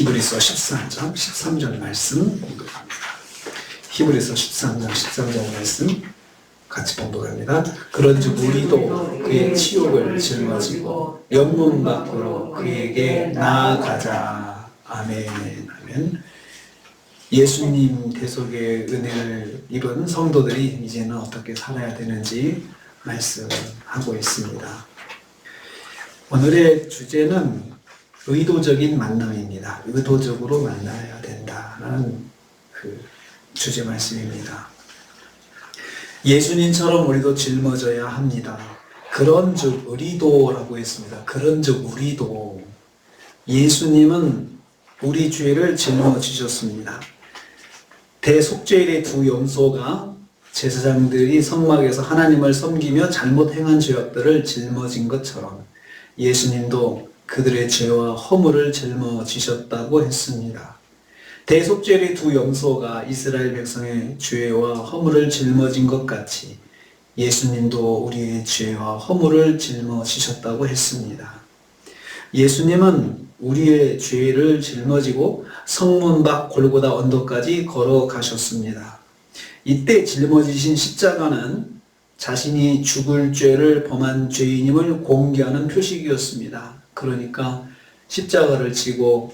히브리서 13장 13절 말씀 공독합니다. 히브리서 13장 13절 말씀 같이 봉독합니다. 그런즉 우리도 그의 치욕을 짊어지고 영문 밖으로 그에게 나아가자. 아멘. 아멘. 예수님 대속의 은혜를 입은 성도들이 이제는 어떻게 살아야 되는지 말씀하고 있습니다. 오늘의 주제는 의도적인 만남입니다. 의도적으로 만나야 된다는 그 주제 말씀입니다. 예수님처럼 우리도 짊어져야 합니다. 그런즉 우리도라고 했습니다. 그런즉 우리도. 예수님은 우리 죄를 짊어지셨습니다. 대속죄일의 두 염소가 제사장들이 성막에서 하나님을 섬기며 잘못 행한 죄악들을 짊어진 것처럼 예수님도 그들의 죄와 허물을 짊어지셨다고 했습니다. 대속죄일의 두 염소가 이스라엘 백성의 죄와 허물을 짊어진 것 같이 예수님도 우리의 죄와 허물을 짊어지셨다고 했습니다. 예수님은 우리의 죄를 짊어지고 성문 밖 골고다 언덕까지 걸어가셨습니다. 이때 짊어지신 십자가는 자신이 죽을 죄를 범한 죄인임을 공개하는 표식이었습니다. 그러니까 십자가를 지고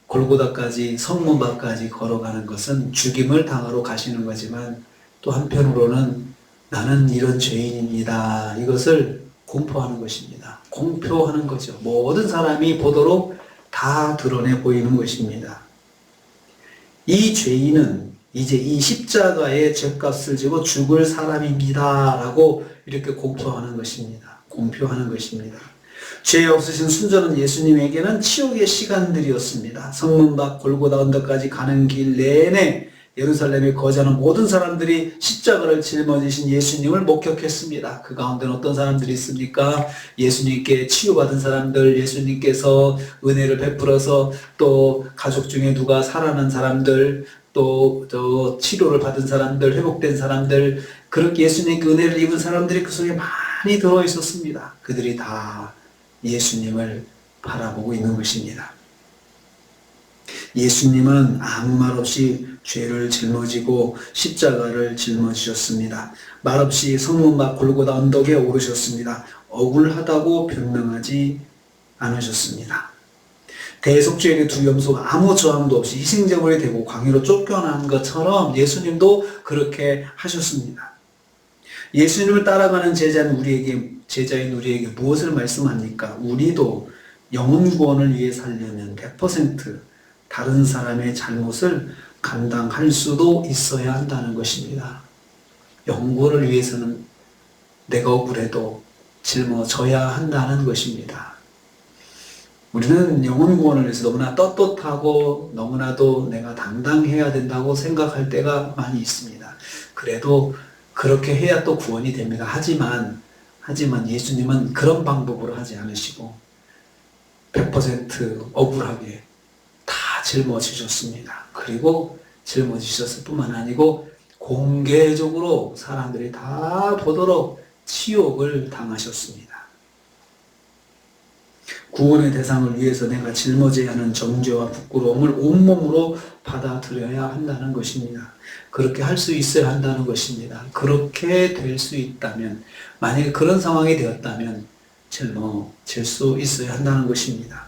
골고다까지 성문 밖까지 걸어가는 것은 죽임을 당하러 가시는 거지만 또 한편으로는 나는 이런 죄인입니다. 이것을 공표하는 것입니다. 공표하는 거죠. 모든 사람이 보도록 다 드러내 보이는 것입니다. 이 죄인은 이제 이 십자가의 죄값을 지고 죽을 사람입니다. 라고 이렇게 공표하는 것입니다. 공표하는 것입니다. 죄 없으신 순전한 예수님에게는 치욕의 시간들이었습니다. 성문 밖 골고다 언덕까지 가는 길 내내 예루살렘에 거주하는 모든 사람들이 십자가를 짊어지신 예수님을 목격했습니다. 그 가운데는 어떤 사람들이 있습니까? 예수님께 치유받은 사람들, 예수님께서 은혜를 베풀어서 또 가족 중에 누가 살아난 사람들, 또 치료를 받은 사람들, 회복된 사람들, 그렇게 예수님께 은혜를 입은 사람들이 그 속에 많이 들어있었습니다. 그들이 다 예수님을 바라보고 있는 것입니다. 예수님은 아무 말 없이 죄를 짊어지고 십자가를 짊어지셨습니다. 말없이 성문 밖 골고다 언덕에 오르셨습니다. 억울하다고 변명하지 않으셨습니다. 대속죄일의 두 염소가 아무 저항도 없이 희생제물이 되고 광야로 쫓겨난 것처럼 예수님도 그렇게 하셨습니다. 예수님을 따라가는 제자인 우리에게 무엇을 말씀합니까? 우리도 영혼 구원을 위해 살려면 100% 다른 사람의 잘못을 감당할 수도 있어야 한다는 것입니다. 영혼 구원을 위해서는 내가 억울해도 짊어져야 한다는 것입니다. 우리는 영혼 구원을 위해서 너무나 떳떳하고 너무나도 내가 당당해야 된다고 생각할 때가 많이 있습니다. 그래도 그렇게 해야 또 구원이 됩니다. 하지만 예수님은 그런 방법으로 하지 않으시고 100% 억울하게 다 짊어지셨습니다. 그리고 짊어지셨을 뿐만 아니고 공개적으로 사람들이 다 보도록 치욕을 당하셨습니다. 구원의 대상을 위해서 내가 짊어져야 하는 정죄와 부끄러움을 온몸으로 받아들여야 한다는 것입니다. 그렇게 할 수 있어야 한다는 것입니다. 그렇게 될 수 있다면, 만약에 그런 상황이 되었다면 짊어질 수 있어야 한다는 것입니다.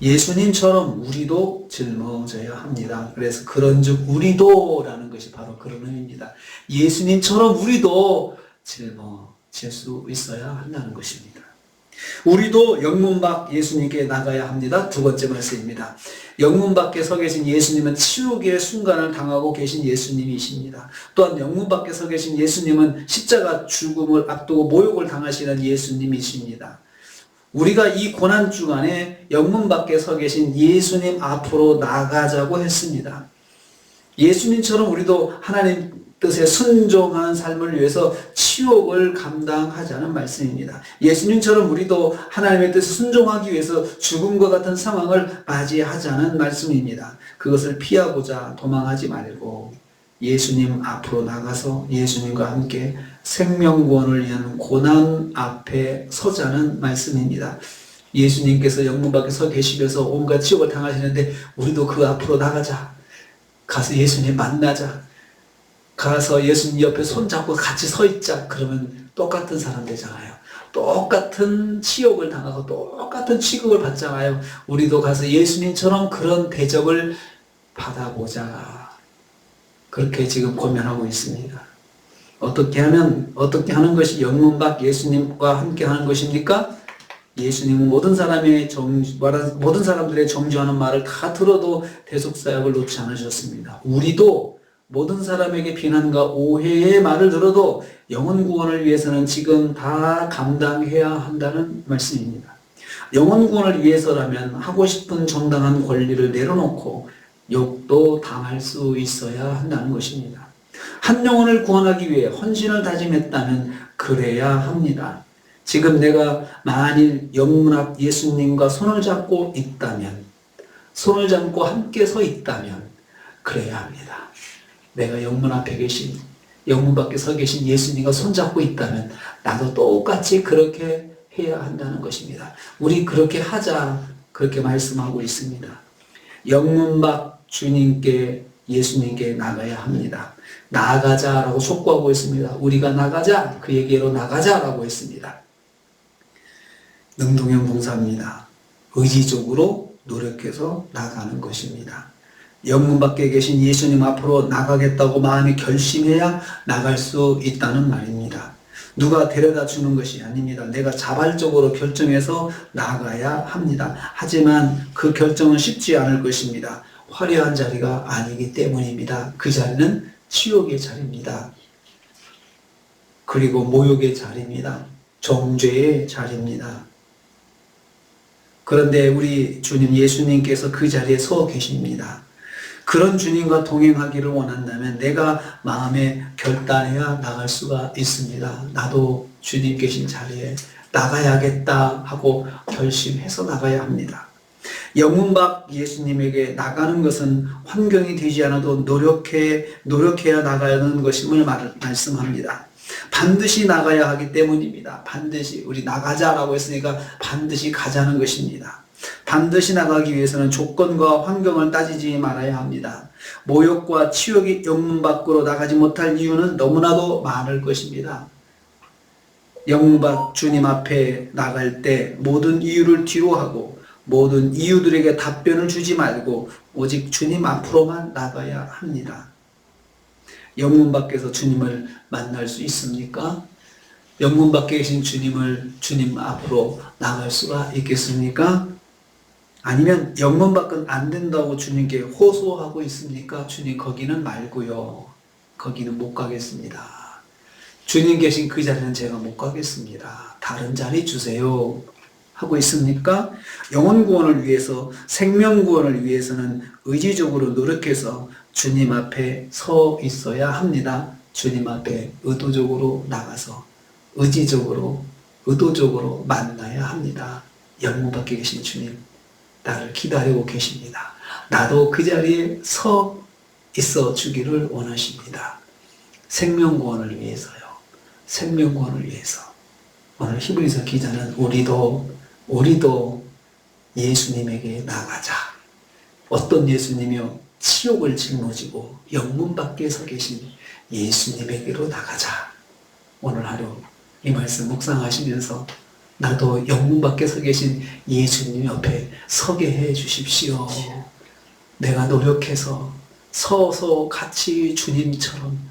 예수님처럼 우리도 짊어져야 합니다. 그래서 그런즉 우리도라는 것이 바로 그런 의미입니다. 예수님처럼 우리도 짊어질 수 있어야 한다는 것입니다. 우리도 영문 밖 예수님께 나가야 합니다. 두 번째 말씀입니다. 영문 밖에 서 계신 예수님은 치욕의 순간을 당하고 계신 예수님이십니다. 또한 영문 밖에 서 계신 예수님은 십자가 죽음을 앞두고 모욕을 당하시는 예수님이십니다. 우리가 이 고난 주간에 영문 밖에 서 계신 예수님 앞으로 나가자고 했습니다. 예수님처럼 우리도 하나님 뜻에 순종하는 삶을 위해서 치욕을 감당하자는 말씀입니다. 예수님처럼 우리도 하나님의 뜻에 순종하기 위해서 죽음과 같은 상황을 맞이하자는 말씀입니다. 그것을 피하고자 도망하지 말고 예수님 앞으로 나가서 예수님과 함께 생명구원을 위한 고난 앞에 서자는 말씀입니다. 예수님께서 영문 밖에 서 계시면서 온갖 지옥을 당하시는데 우리도 그 앞으로 나가자. 가서 예수님 만나자. 가서 예수님 옆에 손잡고 같이 서 있자. 그러면 똑같은 사람 되잖아요. 똑같은 치욕을 당하고 똑같은 취급을 받잖아요. 우리도 가서 예수님처럼 그런 대접을 받아보자. 그렇게 지금 고민하고 있습니다. 어떻게 하는 것이 영문 밖 예수님과 함께 하는 것입니까? 예수님은 모든 사람들의 정죄하는 말을 다 들어도 대속사역을 놓지 않으셨습니다. 우리도 모든 사람에게 비난과 오해의 말을 들어도 영혼 구원을 위해서는 지금 다 감당해야 한다는 말씀입니다. 영혼 구원을 위해서라면 하고 싶은 정당한 권리를 내려놓고 욕도 당할 수 있어야 한다는 것입니다. 한 영혼을 구원하기 위해 헌신을 다짐했다면 그래야 합니다. 지금 내가 만일 영문 앞 예수님과 손을 잡고 있다면, 손을 잡고 함께 서 있다면 그래야 합니다. 내가 영문 앞에 계신, 영문 밖에 서 계신 예수님과 손잡고 있다면 나도 똑같이 그렇게 해야 한다는 것입니다. 우리 그렇게 하자, 그렇게 말씀하고 있습니다. 영문 밖 주님께, 예수님께 나가야 합니다. 나가자라고 촉구하고 있습니다. 우리가 나가자, 그에게로 나가자라고 했습니다. 능동형 동사입니다. 의지적으로 노력해서 나가는 것입니다. 영문 밖에 계신 예수님 앞으로 나가겠다고 마음이 결심해야 나갈 수 있다는 말입니다. 누가 데려다 주는 것이 아닙니다. 내가 자발적으로 결정해서 나가야 합니다. 하지만 그 결정은 쉽지 않을 것입니다. 화려한 자리가 아니기 때문입니다. 그 자리는 치욕의 자리입니다. 그리고 모욕의 자리입니다. 정죄의 자리입니다. 그런데 우리 주님 예수님께서 그 자리에 서 계십니다. 그런 주님과 동행하기를 원한다면 내가 마음에 결단해야 나갈 수가 있습니다. 나도 주님 계신 자리에 나가야겠다 하고 결심해서 나가야 합니다. 영문 밖 예수님에게 나가는 것은 환경이 되지 않아도 노력해야 나가는 것임을 말씀합니다. 반드시 나가야 하기 때문입니다. 반드시 우리 나가자라고 했으니까 반드시 가자는 것입니다. 반드시 나가기 위해서는 조건과 환경을 따지지 말아야 합니다. 모욕과 치욕이 영문 밖으로 나가지 못할 이유는 너무나도 많을 것입니다. 영문 밖 주님 앞에 나갈 때 모든 이유를 뒤로 하고 모든 이유들에게 답변을 주지 말고 오직 주님 앞으로만 나가야 합니다. 영문 밖에서 주님을 만날 수 있습니까? 영문 밖에 계신 주님 앞으로 나갈 수가 있겠습니까? 아니면 영문 밖은 안 된다고 주님께 호소하고 있습니까? 주님 거기는 말고요. 거기는 못 가겠습니다. 주님 계신 그 자리는 제가 못 가겠습니다. 다른 자리 주세요. 하고 있습니까? 영혼 구원을 위해서, 생명 구원을 위해서는 의지적으로 노력해서 주님 앞에 서 있어야 합니다. 주님 앞에 의도적으로 나가서 의지적으로, 의도적으로 만나야 합니다. 영문 밖에 계신 주님, 나를 기다리고 계십니다. 나도 그 자리에 서 있어 주기를 원하십니다. 생명 구원을 위해서요. 생명 구원을 위해서. 오늘 히브리서 기자는 우리도 예수님에게 나가자. 어떤 예수님이요? 치욕을 짊어지고 영문 밖에 서 계신 예수님에게로 나가자. 오늘 하루 이 말씀 묵상하시면서 나도 영문 밖에 서 계신 예수님 옆에 서게 해 주십시오. 내가 노력해서 서서 같이 주님처럼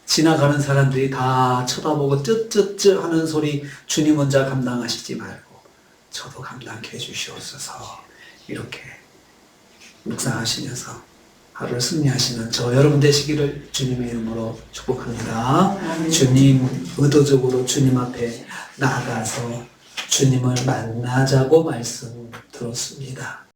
지나가는 사람들이 다 쳐다보고 쯧쯧쯧 하는 소리 주님 혼자 감당하시지 말고 저도 감당해 주시옵소서. 이렇게 묵상하시면서 하루를 승리하시는 저 여러분 되시기를 주님의 이름으로 축복합니다. 주님 의도적으로 주님 앞에 나가서 주님을 만나자고 말씀 들었습니다.